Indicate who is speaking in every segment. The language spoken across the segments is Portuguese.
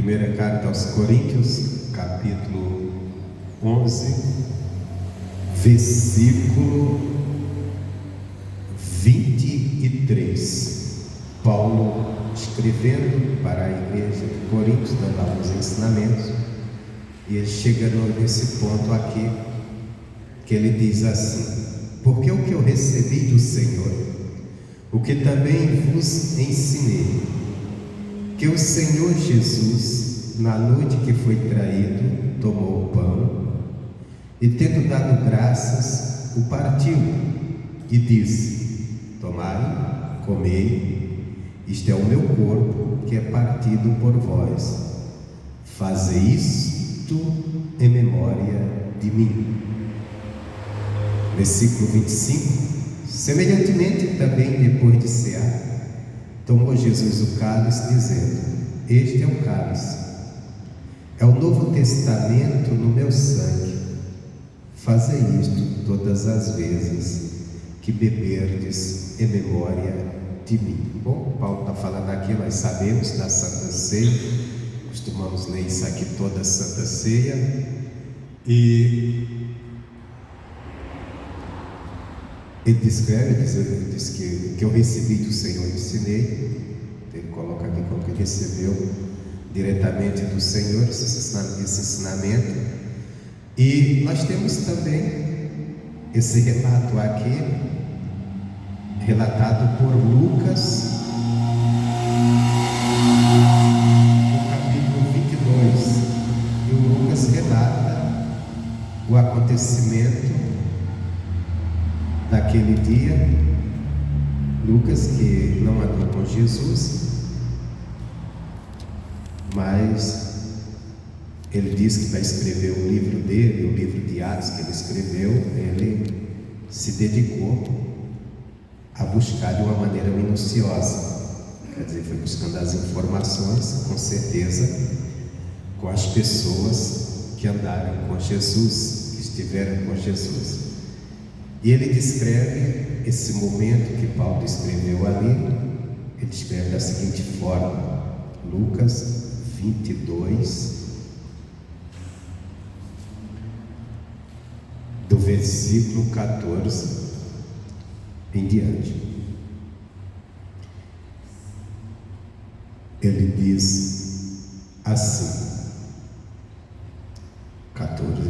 Speaker 1: Primeira carta aos Coríntios, capítulo 11, versículo 23. Paulo escrevendo para a igreja de Coríntios, dando alguns ensinamentos, e ele chega nesse ponto aqui, que ele diz assim: porque o que eu recebi do Senhor, o que também vos ensinei, que o Senhor Jesus, na noite que foi traído, tomou o pão e, tendo dado graças, o partiu e disse: tomai, comei, isto é o meu corpo que é partido por vós, fazei isto em memória de mim. Versículo 25: semelhantemente também, depois de cear, tomou Jesus o cálice, dizendo: este é o cálice, é o novo testamento no meu sangue, fazei isto todas as vezes que beberdes em memória de mim. Bom, Paulo está falando aqui, nós sabemos da Santa Ceia, costumamos ler isso aqui toda a Santa Ceia, e ele descreve, diz que eu recebi do Senhor ensinei. Ele coloca aqui como que ele recebeu diretamente do Senhor esse ensinamento. E nós temos também esse relato aqui, relatado por Lucas, no capítulo 22. E o Lucas relata o acontecimento daquele dia. Lucas, que não andou com Jesus, mas ele diz que para escrever o livro dele, o livro de Atos que ele escreveu, ele se dedicou a buscar de uma maneira minuciosa, quer dizer, foi buscando as informações, com certeza, com as pessoas que andaram com Jesus, que estiveram com Jesus. E ele descreve esse momento que Paulo escreveu ali. Ele escreve da seguinte forma: Lucas 22, do versículo 14 em diante. Ele diz assim, 14.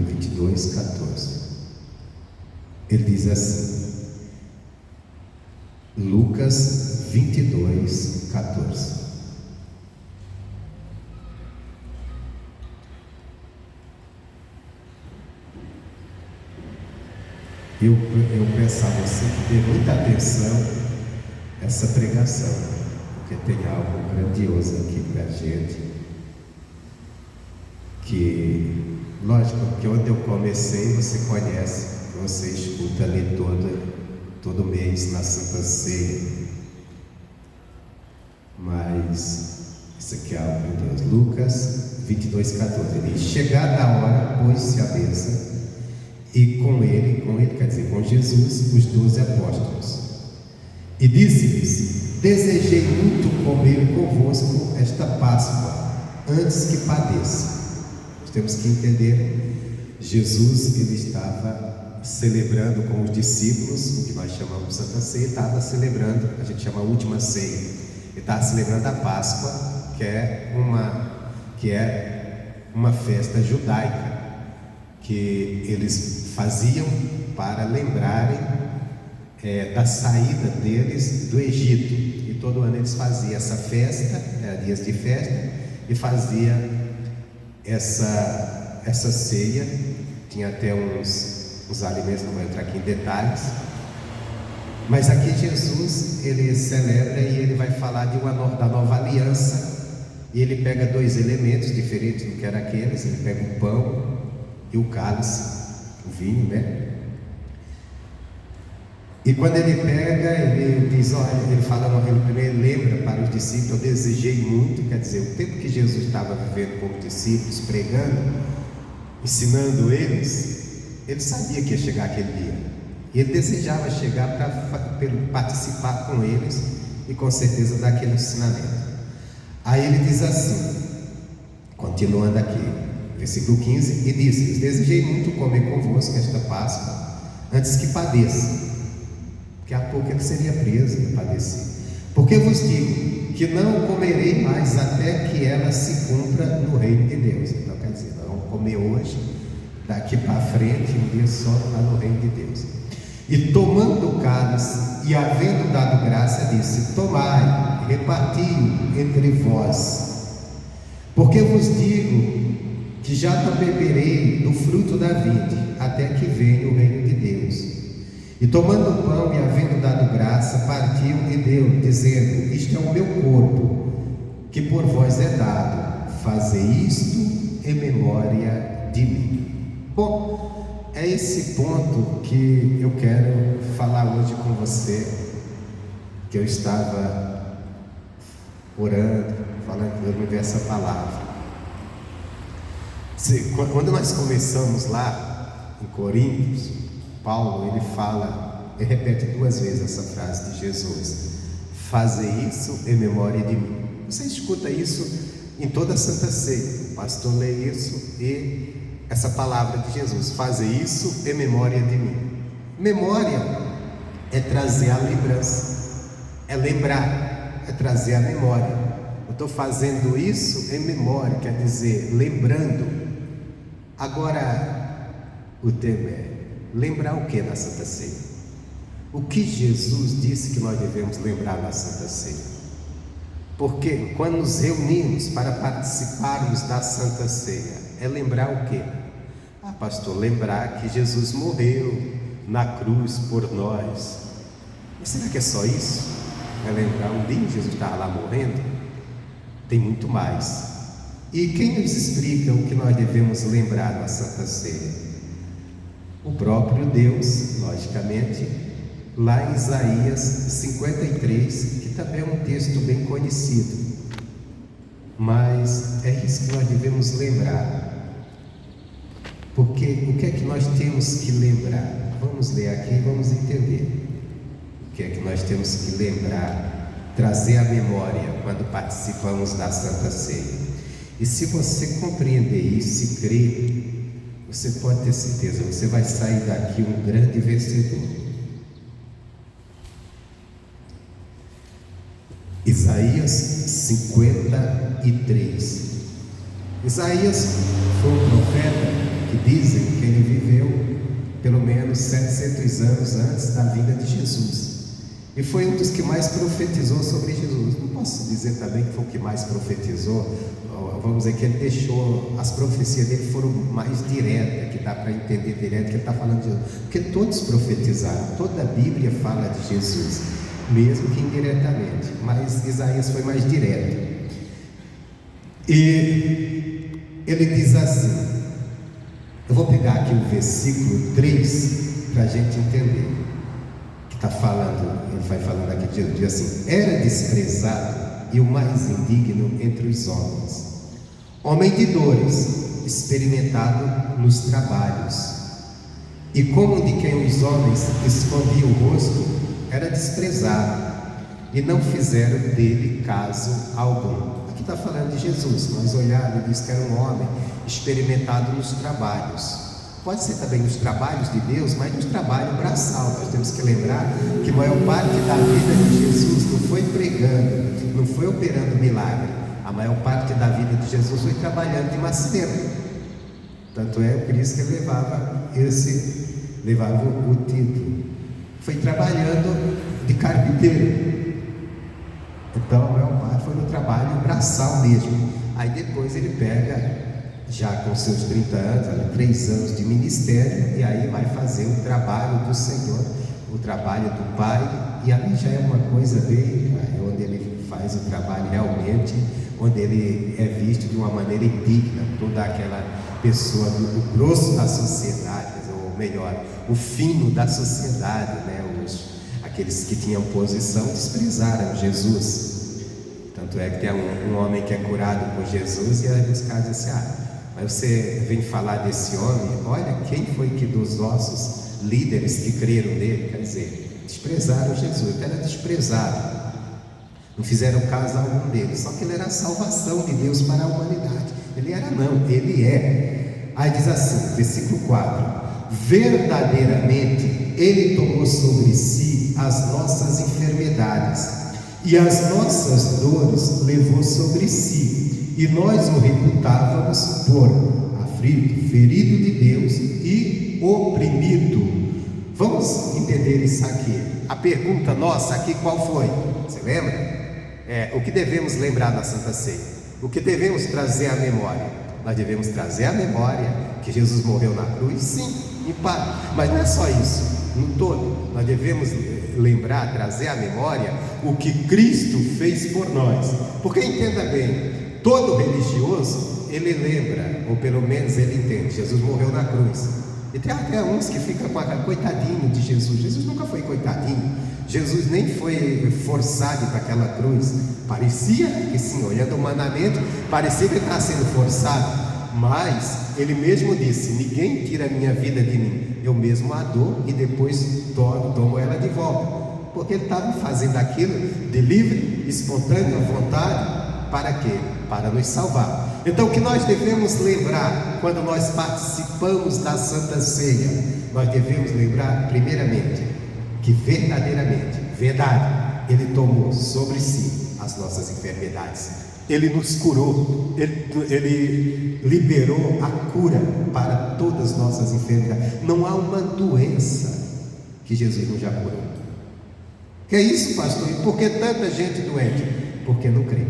Speaker 1: Ele diz assim, Lucas 22, 14. Eu peço a você que dê muita atenção a essa pregação, porque tem algo grandioso aqui para a gente, que, lógico, que onde eu comecei você conhece, você escuta ali todo mês na Santa Ceia, mas isso aqui é algo de Deus. Lucas 22, 14, ele diz: chegada a hora, pôs-se à mesa, e com ele, quer dizer, com Jesus, os 12 apóstolos, e disse-lhes: desejei muito comer convosco esta Páscoa, antes que padeça. Nós temos que entender, Jesus, ele estava celebrando com os discípulos, o que nós chamamos de Santa Ceia, estava celebrando, a gente chama a última ceia, ele estava celebrando a Páscoa, que é uma festa judaica, que eles faziam para lembrarem da saída deles do Egito, e todo ano eles faziam essa festa, dias de festa, e fazia essa ceia. Tinha até uns alimentos, não vou entrar aqui em detalhes, mas aqui Jesus, ele celebra e ele vai falar da nova aliança, e ele pega dois elementos diferentes do que eram aqueles. Ele pega o pão e o cálice, o vinho, né? E quando ele pega, ele diz, olha, ele fala, ele primeiro lembra para os discípulos: eu desejei muito, quer dizer, o tempo que Jesus estava vivendo com os discípulos, pregando, ensinando eles, ele sabia que ia chegar aquele dia, e ele desejava chegar para participar com eles, e com certeza dar aquele ensinamento. Aí ele diz assim: Continuando aqui, versículo 15, e disse: desejei muito comer convosco esta Páscoa, antes que padeça. Daqui a pouco ele seria preso e padecer. Porque vos digo que não comerei mais até que ela se cumpra no reino de Deus. Então quer dizer, nós vamos comer hoje, daqui para frente, um dia só lá no reino de Deus. E tomando o cálice e havendo dado graça, disse: tomai, reparti-o entre vós. Porque vos digo que já não beberei do fruto da vide, até que venha o reino de Deus. E tomando o pão e havendo dado graça, partiu e deu, dizendo: isto é o meu corpo, que por vós é dado, fazei isto em memória de mim. Bom, é esse ponto que eu quero falar hoje com você, que eu estava orando, falando que eu me dê essa palavra. Quando nós começamos lá em Coríntios, Paulo, ele fala, ele repete 2 vezes essa frase de Jesus: fazer isso em memória de mim. Você escuta isso em toda a Santa Ceia, o pastor lê isso e essa palavra de Jesus: fazer isso em memória de mim. Memória é trazer a lembrança, é lembrar, é trazer a memória. Eu estou fazendo isso em memória, quer dizer, lembrando. Agora, o tema é lembrar o que na Santa Ceia? O que Jesus disse que nós devemos lembrar na Santa Ceia? Porque quando nos reunimos para participarmos da Santa Ceia, é lembrar o quê? Pastor, lembrar que Jesus morreu na cruz por nós. Mas será que é só isso? É lembrar um dia Jesus estava lá morrendo? Tem muito mais. E quem nos explica o que nós devemos lembrar na Santa Ceia? O próprio Deus, logicamente, lá em Isaías 53, que também é um texto bem conhecido, mas é isso que nós devemos lembrar. Porque o que é que nós temos que lembrar? Vamos ler aqui e vamos entender o que é que nós temos que lembrar, trazer à memória quando participamos da Santa Ceia. E se você compreender isso e crer, você pode ter certeza, você vai sair daqui um grande vencedor. Isaías 53. Isaías foi um profeta que dizem que ele viveu pelo menos 700 anos antes da vinda de Jesus. E foi um dos que mais profetizou sobre Jesus. Não posso dizer também que foi o que mais profetizou. Vamos dizer que ele deixou, as profecias dele foram mais diretas, que dá para entender direto que ele está falando de Jesus. Porque todos profetizaram, toda a Bíblia fala de Jesus, mesmo que indiretamente, mas Isaías foi mais direto. E ele diz assim, eu vou pegar aqui o versículo 3 para a gente entender. Que está falando, ele vai falando aqui de Jesus, diz assim: era desprezado e o mais indigno entre os homens, homem de dores, experimentado nos trabalhos, e como de quem os homens escondiam o rosto, era desprezado, e não fizeram dele caso algum. Aqui está falando de Jesus. Nós olhamos e diz que era um homem experimentado nos trabalhos. Pode ser também nos trabalhos de Deus, mas nos trabalhos braçal. Nós temos que lembrar que a maior parte da vida de Jesus não foi pregando, não foi operando milagre. A maior parte da vida de Jesus foi trabalhando de macieiro. Tanto é por isso que ele levava o título. Foi trabalhando de carpinteiro. Então a maior parte foi no trabalho braçal mesmo. Aí depois ele pega, já com seus 30 anos, 3 anos de ministério, e aí vai fazer o trabalho do Senhor, o trabalho do Pai. E aí já é uma coisa bem, onde ele faz o trabalho realmente, onde ele é visto de uma maneira indigna. Toda aquela pessoa do grosso da sociedade, ou melhor, o fino da sociedade, né? Aqueles que tinham posição desprezaram Jesus. Tanto é que tem um homem que é curado por Jesus, e aí os caras dizem assim: mas você vem falar desse homem? Olha, quem foi que dos nossos líderes que creram nele? Quer dizer, desprezaram Jesus, ele era desprezado, não fizeram caso a algum deles, só que ele era a salvação de Deus para a humanidade. Ele era não, ele é. Aí diz assim, versículo 4: verdadeiramente ele tomou sobre si as nossas enfermidades e as nossas dores levou sobre si, e nós o reputávamos por aflito, ferido de Deus e oprimido. Vamos entender isso aqui. A pergunta nossa aqui qual foi? Você lembra? O que devemos lembrar na Santa Ceia? O que devemos trazer à memória? Nós devemos trazer à memória que Jesus morreu na cruz, sim, em parte, mas não é só isso, no todo. Nós devemos lembrar, trazer à memória o que Cristo fez por nós, porque entenda bem, todo religioso, ele lembra, ou pelo menos ele entende, Jesus morreu na cruz. E tem até uns que ficam com a coitadinho de Jesus. Jesus nunca foi coitadinho. Jesus nem foi forçado para aquela cruz. Parecia que sim, olhando humanamente, parecia que ele estava sendo forçado. Mas ele mesmo disse: ninguém tira a minha vida de mim, eu mesmo a dou e depois tomo ela de volta. Porque ele estava fazendo aquilo de livre, espontânea vontade. Para quê? Para nos salvar. Então o que nós devemos lembrar quando nós participamos da Santa Ceia? Nós devemos lembrar primeiramente que verdadeiramente, verdade, Ele tomou sobre si as nossas enfermidades, Ele nos curou, Ele liberou a cura para todas as nossas enfermidades. Não há uma doença que Jesus não já curou. Que é isso, pastor? E por que tanta gente doente? Porque não crê.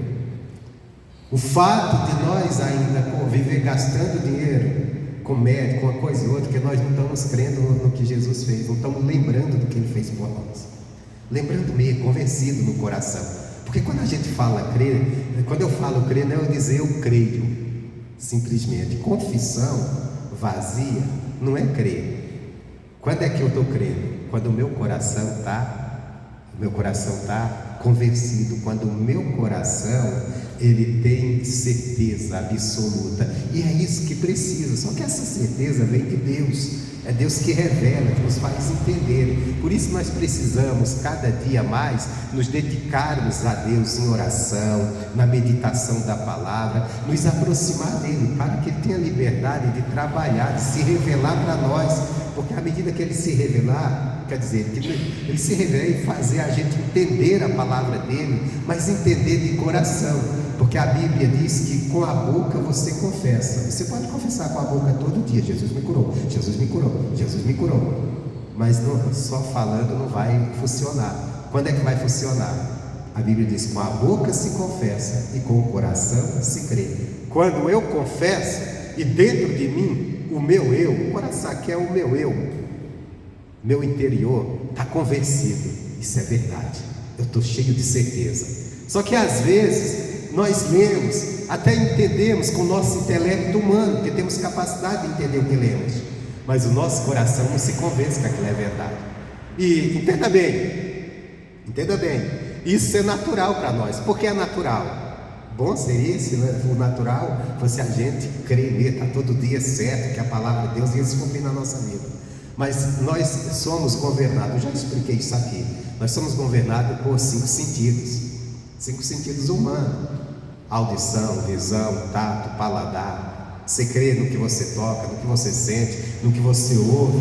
Speaker 1: O fato de nós ainda viver gastando dinheiro com médico, uma coisa e outra, que nós não estamos crendo no que Jesus fez, não estamos lembrando do que Ele fez por nós, lembrando mesmo, convencido no coração. Porque quando a gente fala crer, quando eu falo crer, não é eu dizer eu creio, simplesmente. Confissão vazia não é crer. Quando é que eu estou crendo? Quando o meu coração está convencido, quando o meu coração ele tem certeza absoluta, e é isso que precisa. Só que essa certeza vem de Deus, é Deus que revela, que nos faz entender. Por isso nós precisamos cada dia mais nos dedicarmos a Deus em oração, na meditação da palavra, nos aproximar dele, para que ele tenha liberdade de trabalhar, de se revelar para nós. Porque à medida que ele se revelar, quer dizer, que ele se revela e fazer a gente entender a palavra dele, mas entender de coração. Porque a Bíblia diz que com a boca você confessa. Você pode confessar com a boca todo dia: Jesus me curou, Jesus me curou, Jesus me curou. Mas não, só falando não vai funcionar. Quando é que vai funcionar? A Bíblia diz: com a boca se confessa e com o coração se crê. Quando eu confesso e dentro de mim o meu eu, o coração que é o meu eu, meu interior está convencido, isso é verdade, eu estou cheio de certeza. Só que às vezes nós lemos, até entendemos com o nosso intelecto humano, porque temos capacidade de entender o que lemos, mas o nosso coração não se convence que aquilo é verdade. E entenda bem, isso é natural para nós. Por que é natural? Bom seria se o natural fosse a gente crer mesmo, está todo dia certo, que a palavra de Deus ia se cumprir na nossa vida. Mas nós somos governados, eu já expliquei isso aqui, nós somos governados por 5 sentidos humanos: audição, visão, tato, paladar. Você crê no que você toca, no que você sente, no que você ouve,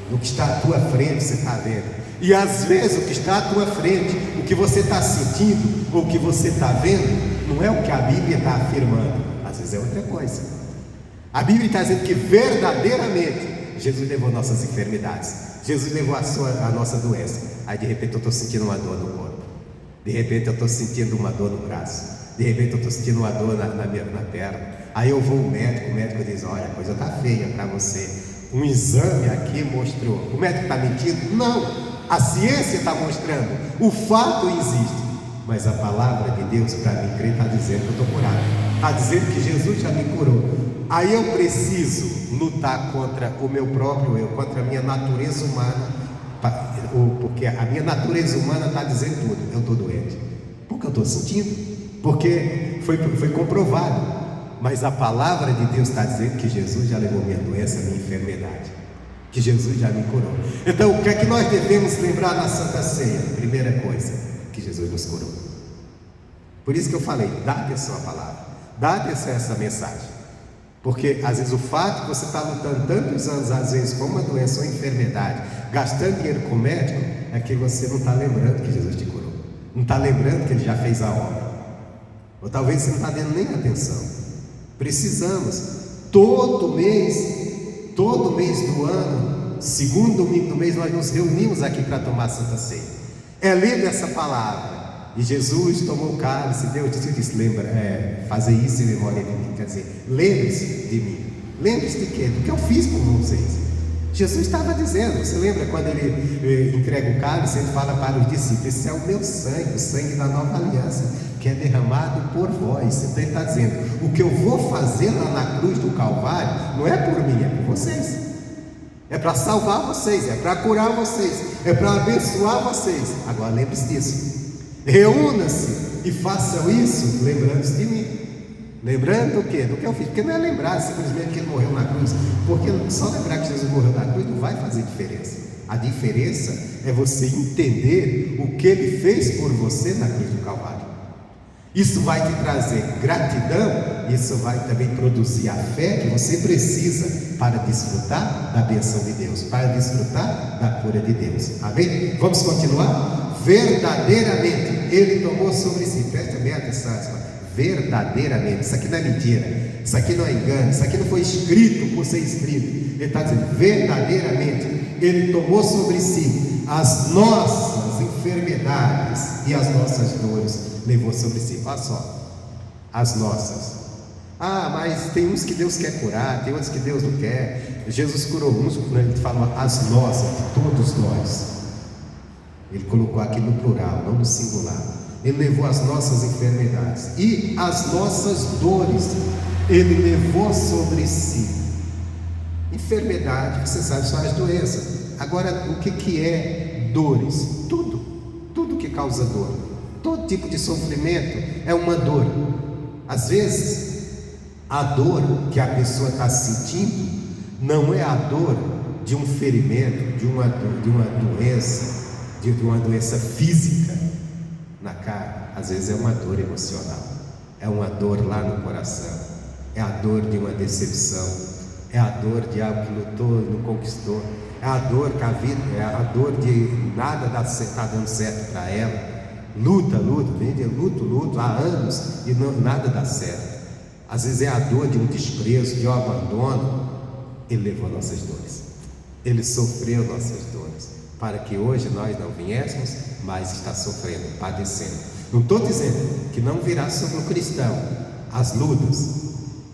Speaker 1: no que está à tua frente, você está vendo. E às vezes o que está à tua frente, o que você está sentindo, ou o que você está vendo, não é o que a Bíblia está afirmando, às vezes é outra coisa. A Bíblia está dizendo que verdadeiramente Jesus levou nossas enfermidades, Jesus levou a nossa doença. Aí de repente eu estou sentindo uma dor no corpo, de repente eu estou sentindo uma dor no braço, de repente eu estou sentindo uma dor na perna. Aí eu vou ao médico, o médico diz: olha, a coisa está feia para você, um exame aqui mostrou. O médico está mentindo? Não, a ciência está mostrando, o fato existe. Mas a palavra de Deus para mim crer está dizendo que eu estou curado, está dizendo que Jesus já me curou. Aí eu preciso lutar contra o meu próprio eu, contra a minha natureza humana, porque a minha natureza humana está dizendo tudo: eu estou doente, porque eu estou sentindo, porque foi comprovado. Mas a palavra de Deus está dizendo que Jesus já levou minha doença, minha enfermidade, que Jesus já me curou. Então o que é que nós devemos lembrar na Santa Ceia? Primeira coisa, que Jesus nos curou. Por isso que eu falei, dá atenção à palavra. Dá atenção a essa mensagem. Porque às vezes o fato de você estar lutando tantos anos, às vezes com uma doença ou enfermidade, gastando dinheiro com médico, é que você não está lembrando que Jesus te curou, não está lembrando que Ele já fez a obra, ou talvez você não está dando nem atenção. Precisamos, todo mês do ano, segundo domingo do mês, nós nos reunimos aqui para tomar a Santa Ceia. É lida essa palavra. E Jesus tomou o cálice, Deus disse, lembra, fazer isso em memória de mim. Quer dizer, lembre-se de mim. Lembre-se de quê? Do que eu fiz por vocês. Jesus estava dizendo, você lembra quando Ele entrega o cálice, Ele fala para os discípulos, esse é o meu sangue, o sangue da nova aliança, que é derramado por vós. Então Ele está dizendo, o que eu vou fazer lá na cruz do Calvário, não é por mim, é por vocês. É para salvar vocês, é para curar vocês, é para abençoar vocês. Agora lembre-se disso. Reúna-se e façam isso lembrando-se de mim. Lembrando o quê? Do que eu fiz. Porque não é lembrar simplesmente que Ele morreu na cruz. Porque só lembrar que Jesus morreu na cruz não vai fazer diferença. A diferença é você entender o que Ele fez por você na cruz do Calvário. Isso vai te trazer gratidão. Isso vai também produzir a fé que você precisa para desfrutar da bênção de Deus, para desfrutar da cura de Deus. Amém? Vamos continuar? Verdadeiramente Ele tomou sobre si, preste bem atenção, verdadeiramente, isso aqui não é mentira, isso aqui não é engano, isso aqui não foi escrito por ser escrito. Ele está dizendo, verdadeiramente Ele tomou sobre si as nossas enfermidades e as nossas dores, levou sobre si. Olha só, as nossas. Mas tem uns que Deus quer curar, tem outros que Deus não quer. Jesus curou uns, Ele fala as nossas, de todos nós. Ele colocou aqui no plural, não no singular. Ele levou as nossas enfermidades e as nossas dores, Ele levou sobre si. Enfermidade, você sabe, são as doenças. Agora, o que é dores? Tudo que causa dor, todo tipo de sofrimento é uma dor. Às vezes, a dor que a pessoa está sentindo não é a dor de um ferimento, de uma doença, de uma doença física na carne. Às vezes é uma dor emocional, é uma dor lá no coração, é a dor de uma decepção, é a dor de algo que lutou e não conquistou, é a dor que a vida, é a dor de nada está dando certo para ela. Luta, luto há anos e nada dá certo. Às vezes é a dor de um desprezo, de um abandono. Ele levou nossas dores, Ele sofreu nossas dores, para que hoje nós não viéssemos, mas está sofrendo, padecendo. Não estou dizendo que não virá sobre o cristão as lutas,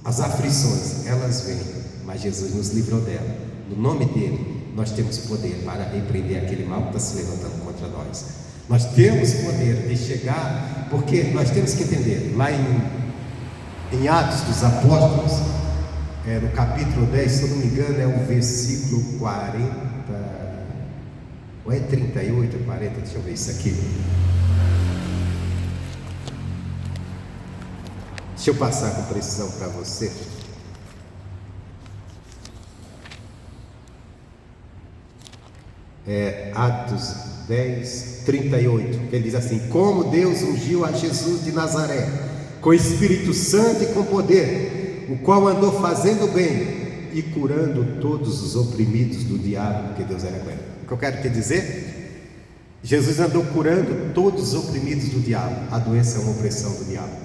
Speaker 1: as aflições, elas vêm, mas Jesus nos livrou dela. No nome dele, nós temos poder para repreender aquele mal que está se levantando contra nós. Nós temos poder de chegar, porque nós temos que entender, lá em Atos dos Apóstolos, no capítulo 10, se eu não me engano, é o versículo 40, ou é 38, 40, deixa eu ver isso aqui. Deixa eu passar com precisão para você. Atos 10, 38, ele diz assim: como Deus ungiu a Jesus de Nazaré com Espírito Santo e com poder, o qual andou fazendo bem e curando todos os oprimidos do diabo, porque Deus era com ele. O que eu quero te dizer? Jesus andou curando todos os oprimidos do diabo. A doença é uma opressão do diabo.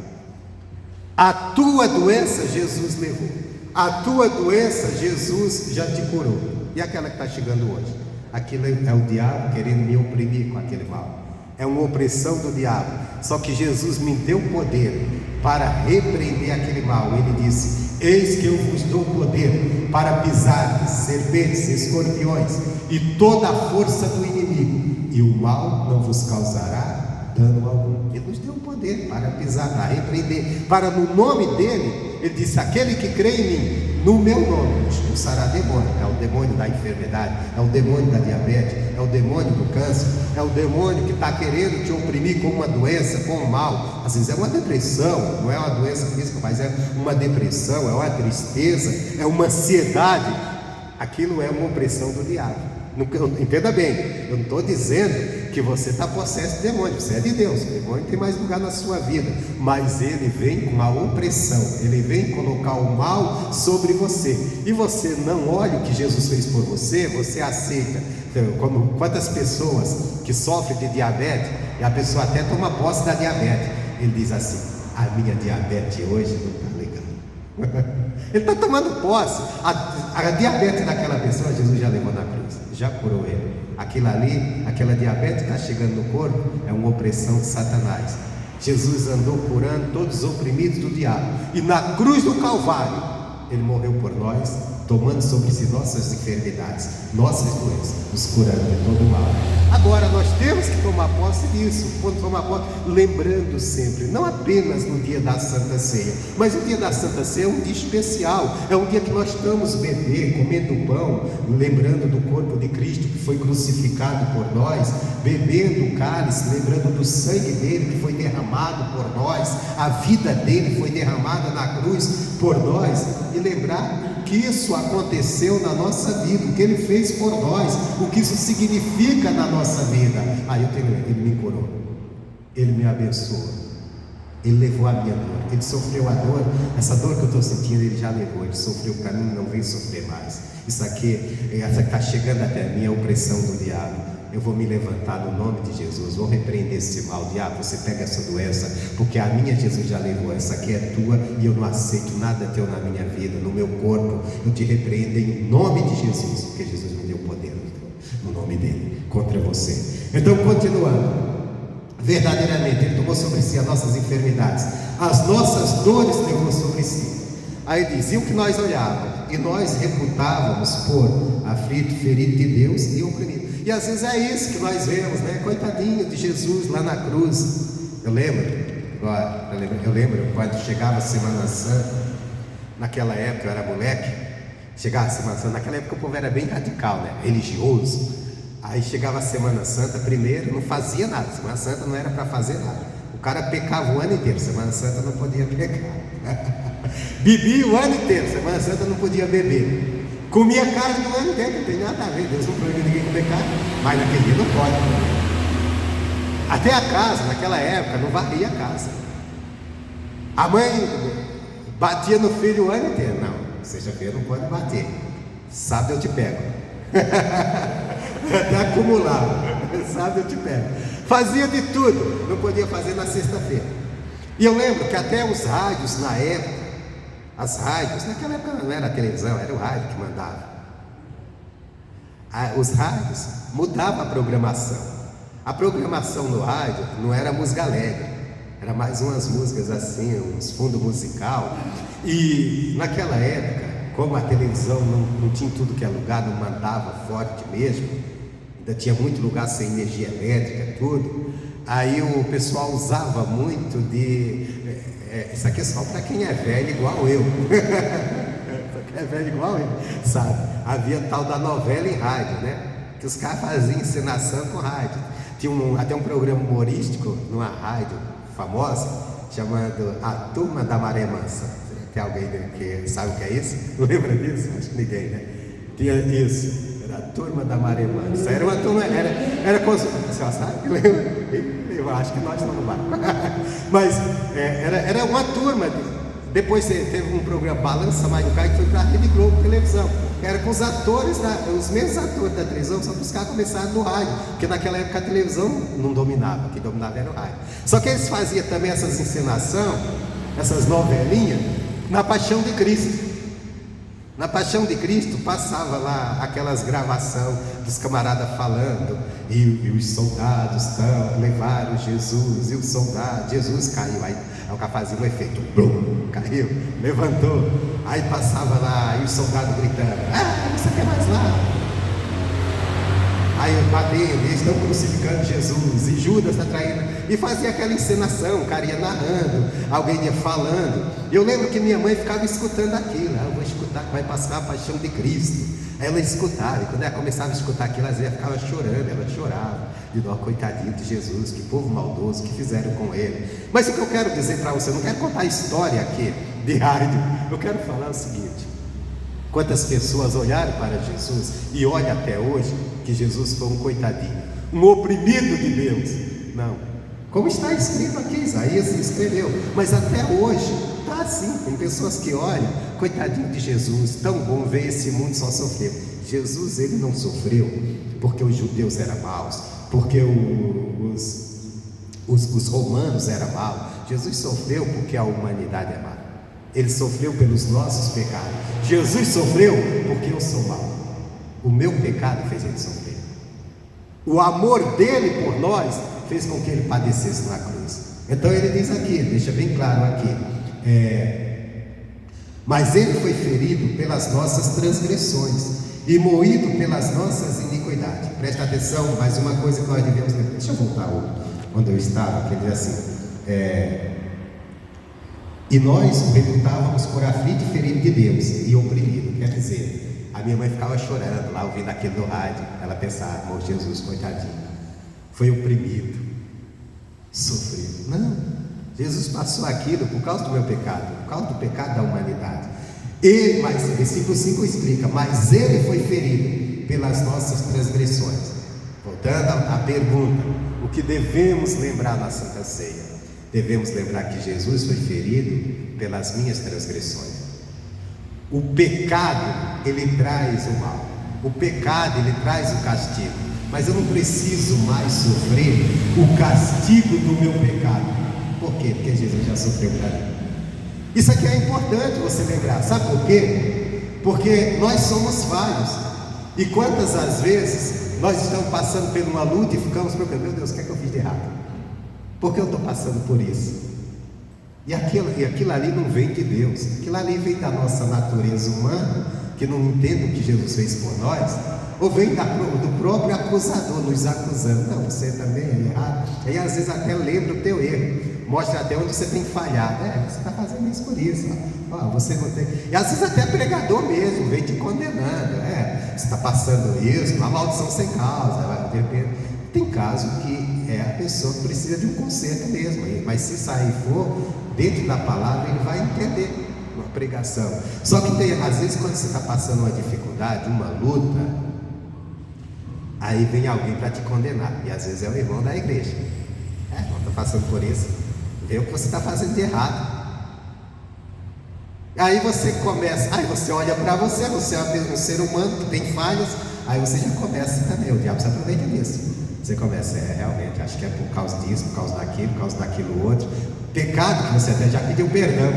Speaker 1: A tua doença Jesus levou, a tua doença Jesus já te curou. E aquela que está chegando hoje? Aquilo é o diabo querendo me oprimir com aquele mal. É uma opressão do diabo. Só que Jesus me deu poder para repreender aquele mal. Ele disse: eis que eu vos dou poder para pisar serpentes, escorpiões e toda a força do inimigo, e o mal não vos causará dano algum. Ele nos deu poder para pisar, para repreender, para no nome dele, ele disse: aquele que crê em mim, no meu nome expulsará demônio. É o demônio da enfermidade, é o demônio da diabetes, é o demônio do câncer, é o demônio que está querendo te oprimir com uma doença, com um mal. Às vezes é uma depressão, não é uma doença física, mas é uma depressão, é uma tristeza, é uma ansiedade. Aquilo é uma opressão do diabo. Entenda bem, eu não estou dizendo porque você está possesso de demônio, você é de Deus, o demônio tem mais lugar na sua vida, mas ele vem com a opressão, ele vem colocar o mal sobre você, e você não olha o que Jesus fez por você, você aceita. Como quantas pessoas que sofrem de diabetes, e a pessoa até toma posse da diabetes, ele diz assim: a minha diabetes hoje não está legal. Ele está tomando posse. A diabetes daquela pessoa, Jesus já levou na cruz, já curou ele. Aquilo ali, aquela diabetes que está chegando no corpo, é uma opressão de Satanás. Jesus andou curando todos os oprimidos do diabo, e na cruz do Calvário ele morreu por nós, tomando sobre si nossas enfermidades, nossas doenças, nos curando de todo o mal. Agora nós temos que tomar posse disso, tomar posse, lembrando sempre, não apenas no dia da Santa Ceia, mas o dia da Santa Ceia é um dia especial, é um dia que nós estamos bebendo, comendo pão, lembrando do corpo de Cristo que foi crucificado por nós, bebendo o cálice, lembrando do sangue dele que foi derramado por nós, a vida dele foi derramada na cruz por nós, e lembrar que isso aconteceu na nossa vida, o que ele fez por nós, o que isso significa na nossa vida. Ele me curou, ele me abençoou, ele levou a minha dor, ele sofreu a dor, essa dor que eu estou sentindo, ele já levou, ele sofreu para mim, não vem sofrer mais. Isso aqui, essa que está chegando até mim, é a opressão do diabo. Eu vou me levantar no nome de Jesus, vou repreender esse mal. Diabo, você pega essa doença, porque a minha Jesus já levou, essa aqui é tua, e eu não aceito nada teu na minha vida, no meu corpo. Eu te repreendo em nome de Jesus, porque Jesus me deu poder no nome dele, contra você. Então, continuando, verdadeiramente ele tomou sobre si as nossas enfermidades, as nossas dores levou sobre si. Aí diziam que nós olhávamos e nós reputávamos por aflito, ferido de Deus e oprimido. E às vezes é isso que nós vemos, né? Coitadinho de Jesus lá na cruz. Eu lembro quando chegava a Semana Santa, naquela época eu era moleque, chegava a Semana Santa, naquela época o povo era bem radical, né? Religioso. Aí chegava a Semana Santa, primeiro não fazia nada, Semana Santa não era para fazer nada. O cara pecava o ano inteiro, Semana Santa não podia pecar. Bebia o ano inteiro, Semana Santa não podia beber. Comia carne no ano inteiro, não tem nada a ver, Deus não proíbe ninguém comer carne, mas naquele dia não pode. Até a casa, naquela época, não varria a casa. A mãe batia no filho o ano inteiro. Não, sexta-feira não pode bater, sábado eu te pego. Até acumulava, sábado eu te pego. Fazia de tudo, não podia fazer na sexta-feira. E eu lembro que até os rádios na época, as rádios, naquela época não era a televisão, era o rádio que mandava. Os rádios mudavam a programação. A programação no rádio não era música alegre, era mais umas músicas assim, uns fundo musical. E naquela época, como a televisão não tinha tudo que é lugar, não mandava forte mesmo, ainda tinha muito lugar sem energia elétrica, tudo. Aí o pessoal usava muito de... isso aqui é só para quem é velho igual eu. É velho igual eu, sabe? Havia tal da novela em rádio, né? Que os caras faziam encenação com rádio. Tinha até um programa humorístico numa rádio famosa, chamado A Turma da Maré Mansa. Tem alguém que sabe o que é isso? Lembra disso? Acho que ninguém, né? Tinha isso. Era a Turma da Maré Mansa. Era uma turma, era você sabe? Lembra? Eu acho que nós estamos lá. Mas era uma turma. Depois teve um programa Balança Maicá, que foi para a Rede Globo televisão. Era com os atores, os mesmos atores da televisão, só que os caras começaram no rádio, porque naquela época a televisão não dominava, quem dominava era o rádio. Só que eles faziam também essas encenações, essas novelinhas, na Paixão de Cristo. Na Paixão de Cristo passava lá aquelas gravações dos camaradas falando, e os soldados levaram Jesus, e o soldado, Jesus caiu, aí o cara fazia um efeito, blum, caiu, levantou, aí passava lá, e os soldados gritando, você quer mais lá? Aí batendo, eles estão crucificando Jesus, e Judas está traindo, e fazia aquela encenação, o cara ia narrando, alguém ia falando. Eu lembro que minha mãe ficava escutando aquilo, eu vou escutar, vai passar a Paixão de Cristo. Aí ela escutava, e quando ela começava a escutar aquilo, ela ficava chorando, ela chorava, de dó, coitadinho de Jesus, que povo maldoso, que fizeram com ele. Mas o que eu quero dizer para você, eu não quero contar a história aqui de rádio, eu quero falar o seguinte: quantas pessoas olharam para Jesus e olham até hoje que Jesus foi um coitadinho, um oprimido de Deus. Não. Como está escrito aqui, Isaías escreveu. Mas até hoje está assim. Tem pessoas que olham, coitadinho de Jesus, tão bom ver esse mundo só sofrer. Jesus, ele não sofreu porque os judeus eram maus, porque os romanos eram maus. Jesus sofreu porque a humanidade é má. Ele sofreu pelos nossos pecados. Jesus sofreu porque eu sou mau. O meu pecado fez ele sofrer. O amor dele por nós fez com que ele padecesse na cruz. Então ele diz aqui, deixa bem claro aqui, mas ele foi ferido pelas nossas transgressões e moído pelas nossas iniquidades. Presta atenção, mais uma coisa que nós devemos lembrar. Deixa eu voltar onde eu estava, que ele diz assim, e nós o reputávamos por aflito e ferido de Deus e oprimido. Quer dizer, a minha mãe ficava chorando lá, ouvindo aquilo no rádio. Ela pensava, irmão Jesus, coitadinho, foi oprimido, sofrido. Não, Jesus passou aquilo por causa do meu pecado, por causa do pecado da humanidade. Mas versículo 5 explica, mas ele foi ferido pelas nossas transgressões. Voltando à pergunta, o que devemos lembrar na Santa Ceia? Devemos lembrar que Jesus foi ferido pelas minhas transgressões. O pecado, ele traz o mal. O pecado, ele traz o castigo. Mas eu não preciso mais sofrer o castigo do meu pecado. Por quê? Porque Jesus já sofreu para mim. Isso aqui é importante você lembrar. Sabe por quê? Porque nós somos falhos. E quantas as vezes nós estamos passando por uma luta e ficamos preocupados, meu Deus, o que é que eu fiz de errado? Por que eu estou passando por isso? E aquilo ali não vem de Deus. Aquilo ali vem da nossa natureza humana, que não entende o que Jesus fez por nós, ou vem do próprio acusador nos acusando. Não, você também é errado. E às vezes até lembra o teu erro, mostra até onde você tem falhado. Você está fazendo isso por isso. Você não tem. E às vezes até pregador mesmo vem te condenando. Você está passando isso, uma maldição sem causa. Tem caso que a pessoa precisa de um conserto mesmo, mas se sair for dentro da palavra, ele vai entender uma pregação. Só que às vezes quando você está passando uma dificuldade, uma luta, aí vem alguém para te condenar, e às vezes é o irmão da igreja. Não está passando por isso, vê o que você está fazendo de errado. Aí você começa, aí você olha para você é um ser humano que tem falhas, aí você já começa também, o diabo se aproveita disso. Você começa, realmente, acho que é por causa disso, por causa daquilo outro. Pecado que você até já pediu perdão,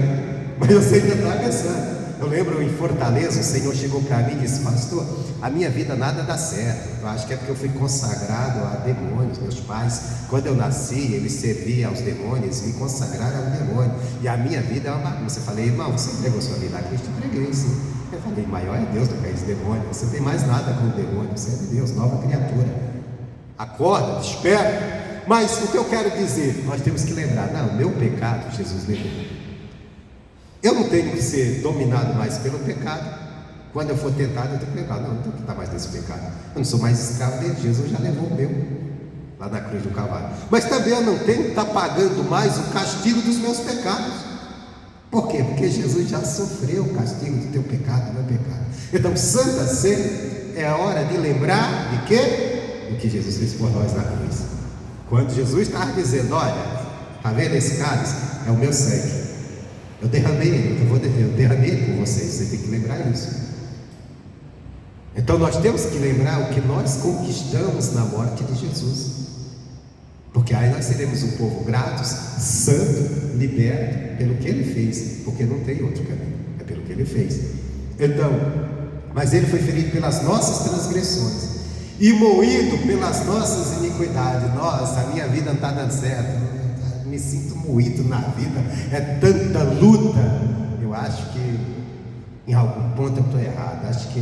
Speaker 1: mas você ainda está pensando. Eu lembro em Fortaleza, o Senhor chegou para mim e disse, pastor, a minha vida nada dá certo. Eu acho que é porque eu fui consagrado a demônios. Meus pais, quando eu nasci, eles serviam aos demônios, me consagraram ao demônio. E a minha vida é uma bagunça. Eu falei, irmão, você entregou sua vida a Cristo? Eu entreguei, sim. Eu falei, maior é Deus do que esse demônio. Você não tem mais nada com o demônio, você é de Deus, nova criatura. Acorda, desperta. Mas o que eu quero dizer, nós temos que lembrar, não, o meu pecado Jesus levou. Eu não tenho que ser dominado mais pelo pecado. Quando eu for tentado, eu tenho que lembrar, não tenho que estar mais nesse pecado. Eu não sou mais escravo dele, Jesus já levou o meu lá na cruz do Calvário. Mas também eu não tenho que estar pagando mais o castigo dos meus pecados. Por quê? Porque Jesus já sofreu o castigo do teu pecado, do meu pecado. Então, Santa Ceia é a hora de lembrar de quê? O que Jesus fez por nós na cruz. Quando Jesus estava dizendo, olha, está vendo esse cálice? É o meu sangue. Eu derramei por vocês. Você tem que lembrar isso. Então nós temos que lembrar o que nós conquistamos na morte de Jesus. Porque aí nós seremos um povo gratos, santo, liberto pelo que ele fez. Porque não tem outro caminho, é pelo que ele fez. Então, mas ele foi ferido pelas nossas transgressões e moído pelas nossas iniquidades. Nossa, a minha vida não está dando certo, me sinto moído na vida, é tanta luta. Eu acho que em algum ponto eu estou errado, acho que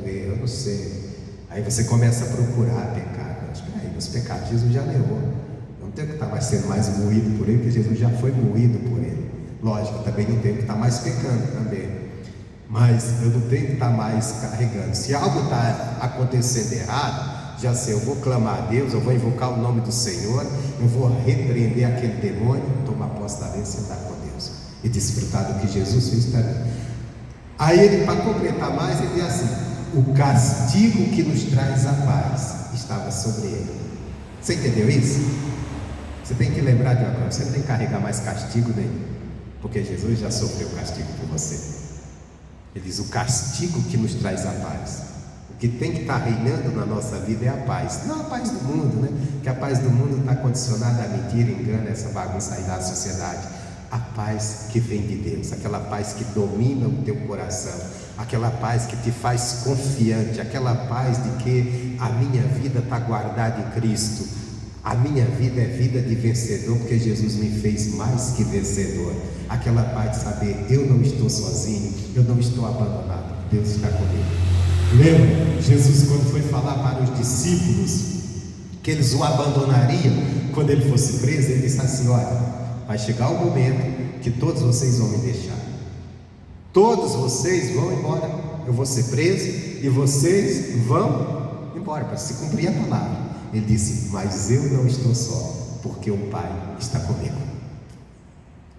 Speaker 1: eu não sei. Aí você começa a procurar pecado. Espera aí, meus pecados Jesus já levou, eu não tenho que estar mais sendo mais moído por ele, porque Jesus já foi moído por ele. Lógico, eu também não tenho que estar mais pecando também, mas eu não tenho que estar mais carregando. Se algo está acontecendo errado, já sei, eu vou clamar a Deus, eu vou invocar o nome do Senhor, eu vou repreender aquele demônio, tomar posse da bênção e andar com Deus e desfrutar do que Jesus fez para mim. Aí ele, para completar mais, ele diz assim: o castigo que nos traz a paz estava sobre ele. Você entendeu isso? Você tem que lembrar de uma coisa: você não tem que carregar mais castigo nenhum, porque Jesus já sofreu castigo por você. Ele diz: o castigo que nos traz a paz. O que tem que estar reinando na nossa vida é a paz, não a paz do mundo, né? Que a paz do mundo está condicionada à mentira, engano, essa bagunça aí da sociedade. A paz que vem de Deus, aquela paz que domina o teu coração, aquela paz que te faz confiante, aquela paz de que a minha vida está guardada em Cristo. A minha vida é vida de vencedor, porque Jesus me fez mais que vencedor. Aquela paz de saber: eu não estou sozinho, eu não estou abandonado, Deus está comigo. Lembra, Jesus, quando foi falar para os discípulos que eles o abandonariam quando ele fosse preso, ele disse assim: olha, vai chegar o momento que todos vocês vão me deixar, todos vocês vão embora, eu vou ser preso e vocês vão embora, para se cumprir a palavra. Ele disse: mas eu não estou só, porque o Pai está comigo.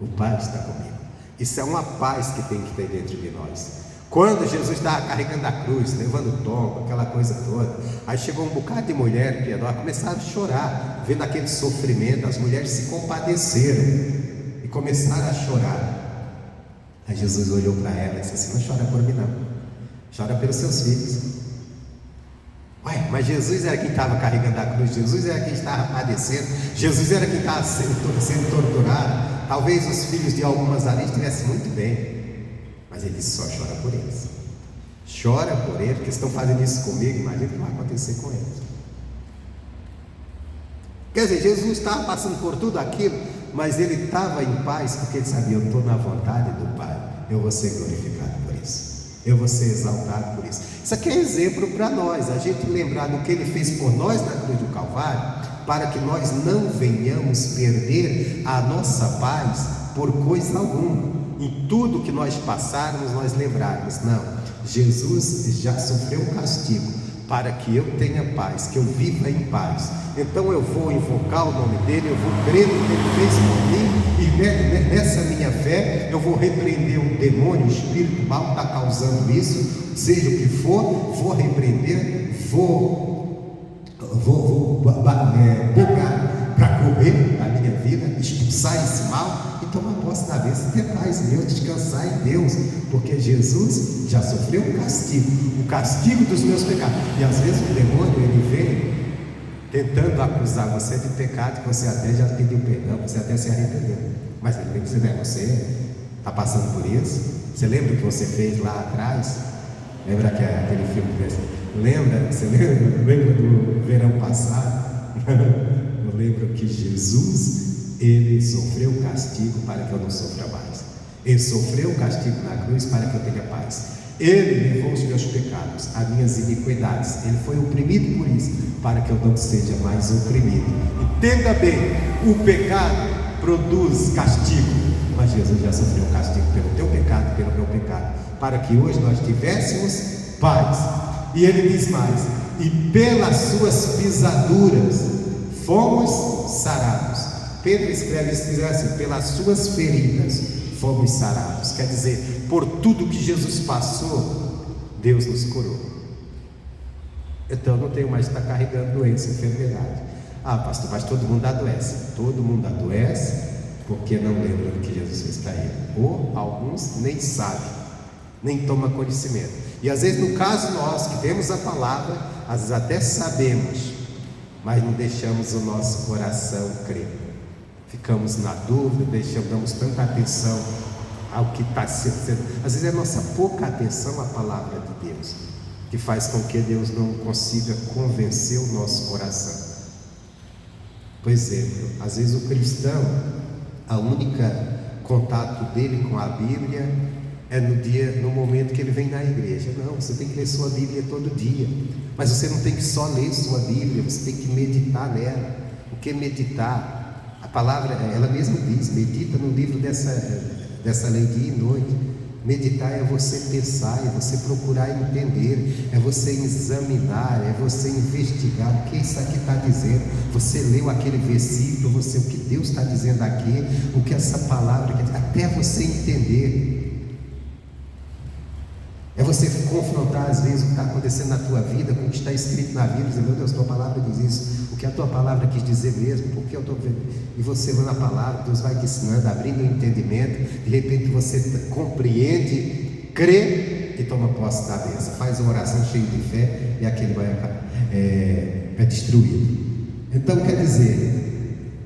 Speaker 1: O Pai está comigo. Isso é uma paz que tem que ter dentro de nós. Quando Jesus estava carregando a cruz, levando tombo, aquela coisa toda, aí chegou um bocado de mulher piedosa, começaram a chorar, vendo aquele sofrimento. As mulheres se compadeceram e começaram a chorar. Aí Jesus olhou para ela e disse assim: não chora por mim não, chora pelos seus filhos. Ué, mas Jesus era quem estava carregando a cruz, Jesus era quem estava padecendo, Jesus era quem estava sendo torturado. Talvez os filhos de algumas ali estivessem muito bem, mas ele disse: só chora por eles, chora por eles, porque estão fazendo isso comigo, imagina o que vai acontecer com eles. Quer dizer, Jesus estava passando por tudo aquilo, mas ele estava em paz, porque ele sabia: eu estou na vontade do Pai, eu vou ser glorificado por isso, eu vou ser exaltado por isso. Isso aqui é exemplo para nós, a gente lembrar do que ele fez por nós na cruz do Calvário, para que nós não venhamos perder a nossa paz por coisa alguma. Em tudo que nós passarmos, nós lembrarmos: não, Jesus já sofreu um castigo para que eu tenha paz, que eu viva em paz. Então eu vou invocar o nome dele, eu vou crer no que ele fez por mim, e nessa minha fé eu vou repreender um demônio, um espírito mal que está causando isso, seja o que for, vou repreender, vou bugar para correr a minha vida, expulsar esse mal e tomar posse da bênção, ter paz em Deus, descansar em Deus, porque Jesus já sofreu o castigo dos meus pecados. E às vezes o demônio, ele vem tentando acusar você de pecado que você até já pediu perdão, você até se arrependeu, mas ele vem dizer: você está passando por isso? Você lembra o que você fez lá atrás? Lembra que aquele filme desse? Você lembra do verão passado? Eu lembro que Jesus, ele sofreu o castigo para que eu não sofra mais. Ele sofreu o castigo na cruz para que eu tenha paz. Ele levou os meus pecados, as minhas iniquidades. Ele foi oprimido por isso, para que eu não seja mais oprimido. Entenda bem, o pecado produz castigo, mas Jesus já sofreu o castigo pelo teu pecado, pelo meu pecado, para que hoje nós tivéssemos paz. E ele diz mais: e pelas suas pisaduras fomos sarados. Pedro escreve isso, diz assim: pelas suas feridas fomos sarados. Quer dizer, por tudo que Jesus passou, Deus nos curou. Então não tenho mais que estar carregando doença, enfermidade. Ah, pastor, mas todo mundo adoece. Todo mundo adoece porque não lembra do que Jesus fez para ele, ou alguns nem sabem, nem tomam conhecimento. E às vezes, no caso nós que temos a palavra, às vezes até sabemos, mas não deixamos o nosso coração crer. Ficamos na dúvida, damos tanta atenção ao que está sendo. Às vezes é nossa pouca atenção à palavra de Deus que faz com que Deus não consiga convencer o nosso coração. Por exemplo, às vezes o cristão, a única contato dele com a Bíblia é no momento que ele vem na igreja. Não, você tem que ler sua Bíblia todo dia, mas você não tem que só ler sua Bíblia, você tem que meditar nela. O que é meditar? A palavra, ela mesma diz: medita no livro dessa lei dia e noite. Meditar é você pensar, é você procurar entender, é você examinar, é você investigar o que isso aqui está dizendo. Você leu aquele versículo, o que Deus está dizendo aqui, o que essa palavra quer dizer, até você entender. É você confrontar às vezes o que está acontecendo na tua vida com o que está escrito na Bíblia, dizer: meu Deus, tua palavra diz isso, o que a tua palavra quis dizer mesmo, porque eu estou vendo. E você vai na palavra, Deus vai te ensinando, abrindo o entendimento, de repente você compreende, crê e toma posse da bênção. Faz uma oração cheia de fé e aquele vai é destruído. Então quer dizer,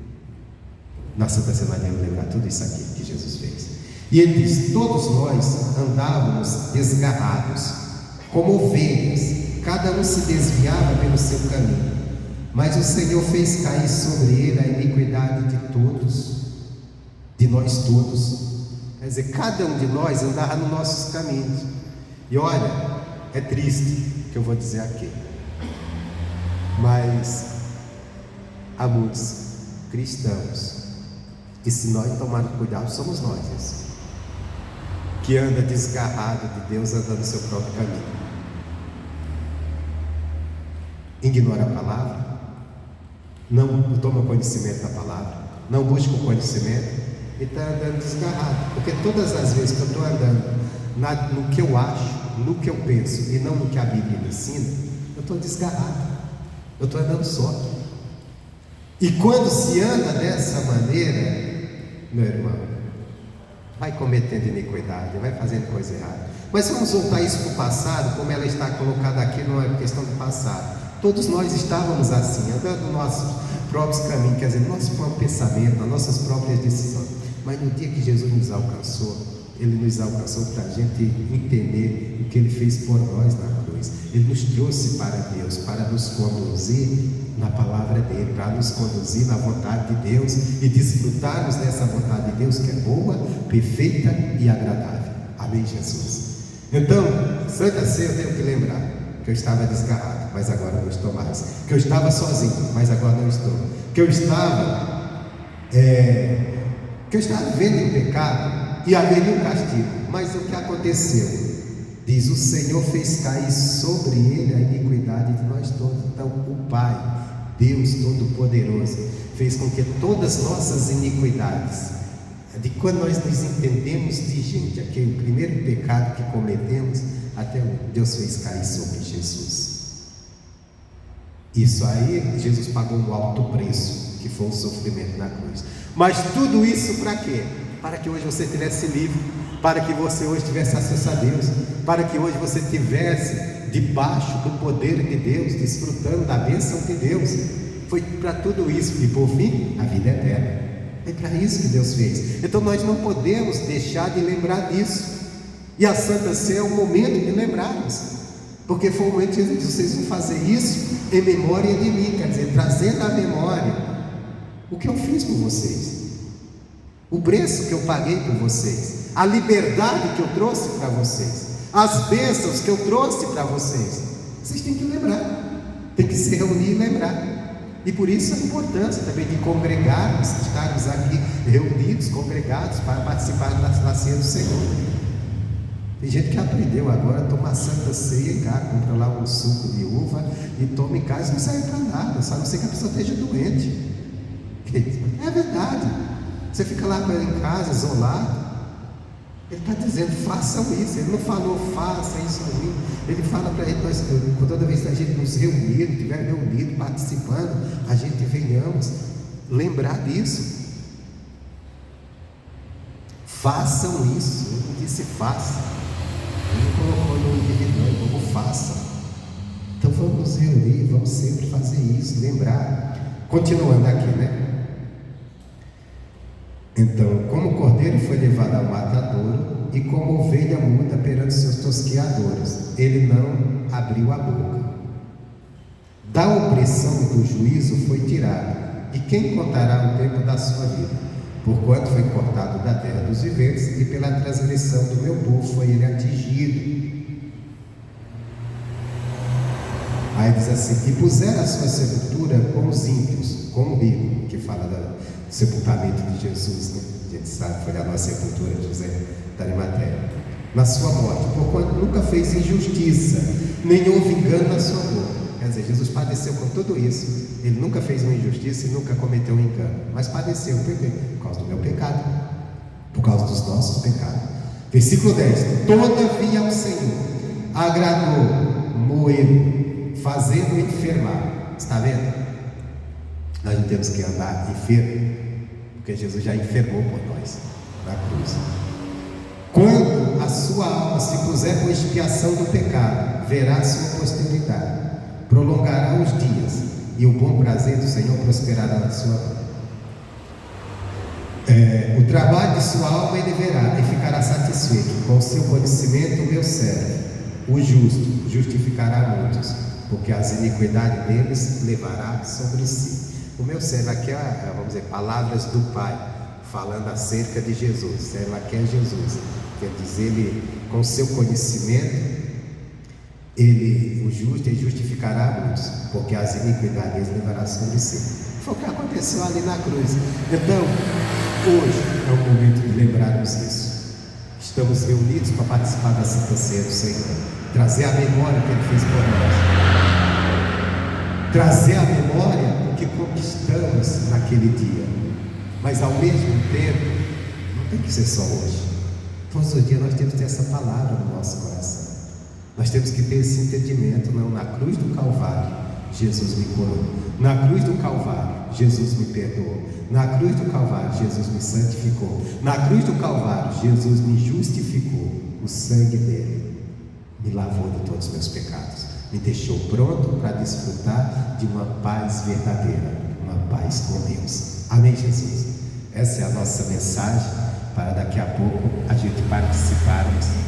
Speaker 1: na Santa Ceia devemos lembrar tudo isso aqui que Jesus fez. E ele diz: todos nós andávamos desgarrados, como ovelhas, cada um se desviava pelo seu caminho, mas o Senhor fez cair sobre ele a iniquidade de todos, de nós todos. Quer dizer, cada um de nós andava nos nossos caminhos. E olha, é triste o que eu vou dizer aqui, mas há muitos cristãos, e se nós não tomarmos cuidado, somos nós esses, que anda desgarrado de Deus, andando no seu próprio caminho, ignora a palavra, não toma conhecimento da palavra, não busca o conhecimento, e está andando desgarrado. Porque todas as vezes que eu estou andando no que eu acho, no que eu penso, e não no que a Bíblia me ensina, eu estou desgarrado, eu estou andando só. E quando se anda dessa maneira, meu irmão, vai cometendo iniquidade, vai fazendo coisa errada. Mas vamos voltar isso para o passado, como ela está colocada aqui, não é questão do passado. Todos nós estávamos assim, andando no nossos próprios caminhos, quer dizer, no nosso próprio pensamento, nas nossas próprias decisões. Mas no dia que Jesus nos alcançou, Ele nos alcançou para a gente entender o que Ele fez por nós na cruz. Ele nos trouxe para Deus, para nos conduzir na palavra dEle, para nos conduzir na vontade de Deus e desfrutarmos dessa vontade de Deus que é boa, perfeita e agradável. Amém, Jesus? Então, Santa Ceia eu tenho que lembrar que eu estava desgarrado, mas agora não estou mais, que eu estava sozinho, mas agora não estou, que eu estava vivendo em pecado e haveria um castigo. Mas o que aconteceu? Diz: o Senhor fez cair sobre ele a iniquidade de nós todos. Então o Pai, Deus Todo-Poderoso, fez com que todas nossas iniquidades, de quando nós nos entendemos de gente, aquele primeiro pecado que cometemos, até Deus fez cair sobre Jesus. Isso aí, Jesus pagou um alto preço, que foi o sofrimento na cruz. Mas tudo isso para quê? Para que hoje você estivesse livre, para que você hoje tivesse acesso a Deus, para que hoje você estivesse debaixo do poder de Deus, desfrutando da bênção de Deus. Foi para tudo isso, e por fim, a vida eterna. É para isso que Deus fez. Então nós não podemos deixar de lembrar disso. E a Santa Ceia é o momento de lembrarmos, porque foi o momento que Jesus disse: vocês vão fazer isso em memória de mim, quer dizer, trazendo à memória o que eu fiz por vocês, o preço que eu paguei por vocês, a liberdade que eu trouxe para vocês, as bênçãos que eu trouxe para vocês. Vocês têm que lembrar, tem que se reunir e lembrar. E por isso a importância também de congregarmos, estarmos aqui reunidos, congregados, para participar da ceia do Senhor. Tem gente que aprendeu agora a tomar Santa Ceia em casa, compra lá um suco de uva e toma em casa e não serve para nada, só a não ser que a pessoa esteja doente. É verdade. Você fica lá em casa, isolado. Ele está dizendo: façam isso. Ele não falou faça isso sozinho. Ele fala para a gente: toda vez que a gente nos reunir, estiver reunido, participando, a gente venhamos lembrar disso. Façam isso. Ele não disse faça, ele colocou no indivíduo, como façam. Então vamos nos reunir, vamos sempre fazer isso, lembrar. Continuando aqui, né? Então, como o cordeiro foi levado ao matadouro, e como ovelha muda perante seus tosqueadores, ele não abriu a boca. Da opressão do juízo foi tirado, e quem contará o tempo da sua vida? Porquanto foi cortado da terra dos viventes, e pela transgressão do meu povo foi ele atingido. Aí diz assim: e puseram a sua sepultura com os ímpios, com o rico, que fala do sepultamento de Jesus, né? A gente sabe, foi a nossa sepultura de José da Arimateia, na sua morte, porquanto nunca fez injustiça, nem houve engano na sua boca. Quer dizer, Jesus padeceu com tudo isso. Ele nunca fez uma injustiça e nunca cometeu um engano, mas padeceu por quê? Por causa do meu pecado, por causa dos nossos pecados. Versículo 10: todavia ao Senhor agradou moê-lo, fazendo-o enfermar. Está vendo? Nós não temos que andar enfermo, porque Jesus já enfermou por nós na cruz. Quando a sua alma se puser com expiação do pecado, verá sua posteridade, prolongará os dias, e o bom prazer do Senhor prosperará na sua vida. O trabalho de sua alma ele verá e ficará satisfeito. Com o seu conhecimento, o meu servo, o justo, justificará muitos, porque as iniquidades deles levará sobre si. O meu servo aqui é, vamos dizer, palavras do Pai, falando acerca de Jesus. O servo aqui é Jesus. Quer dizer, ele, com seu conhecimento, ele, o justo, ele justificará muitos, porque as iniquidades deles levará sobre si. Foi o que aconteceu ali na cruz. Então, hoje é o momento de lembrarmos isso. Estamos reunidos para participar da Santa Ceia do Senhor, trazer a memória que Ele fez por nós, trazer a memória do que conquistamos naquele dia. Mas ao mesmo tempo, não tem que ser só hoje. Todos os dias nós temos que ter essa palavra no nosso coração. Nós temos que ter esse entendimento. Não, na cruz do Calvário, Jesus me curou. Na cruz do Calvário, Jesus me perdoou. Na cruz do Calvário, Jesus me santificou. Na cruz do Calvário, Jesus me justificou. O sangue dele me lavou de todos os meus pecados, me deixou pronto para desfrutar de uma paz verdadeira, uma paz com Deus. Amém, Jesus? Essa é a nossa mensagem para daqui a pouco a gente participarmos